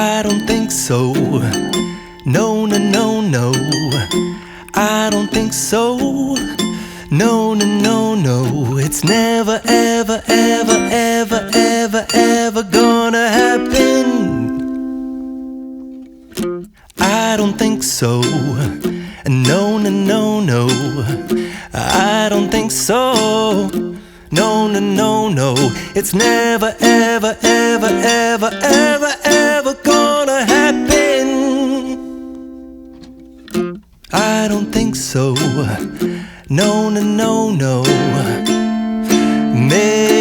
I don't think so. No, no, no, no. I don't think so. No, no, no, no. It's never, ever, ever, ever, ever, ever gonna happen. I don't think so. No, no, no, no. I don't think so. No, no, no, no. It's never, ever, ever, ever, ever, ever gonna happen. I don't think so. No, no, no, no. Maybe